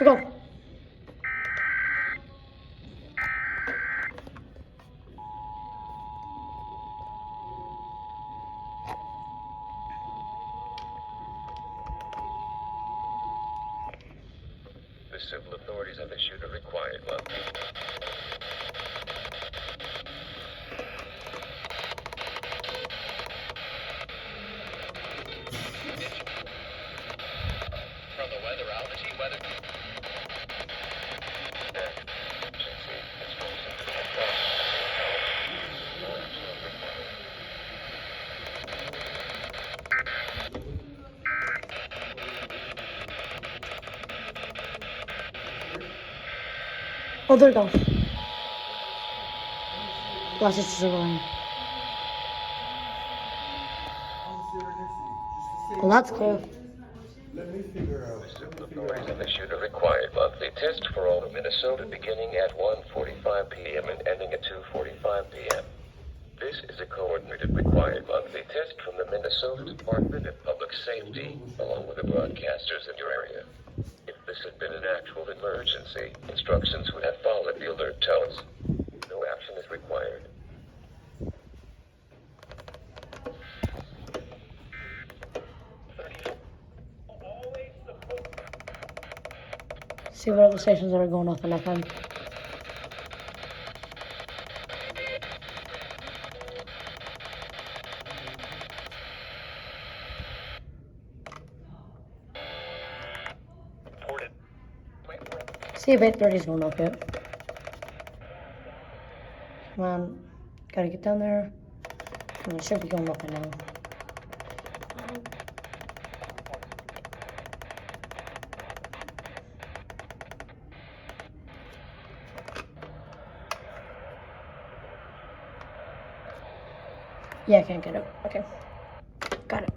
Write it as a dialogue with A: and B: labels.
A: Go.
B: The civil authorities have issued a required monthly. From the weather out, the heat weather.
A: Oh, there we go. Glasses is going. Well, that's cool.
C: Let me figure out.
B: The civil authorities have issued a required monthly test for all of Minnesota beginning at 1:45 p.m. and ending at 2:45 p.m. This is a coordinated required monthly test from the Minnesota Department of Public Safety, along with the broadcasters in your area. If this had been an actual emergency, instructions would have followed the alert tones. No action is required.
A: See what other stations are going off on FM. See if 830's going off yet. Come on. Gotta get down there. It should be going off by now. Yeah, I can't get it. Okay. Got it.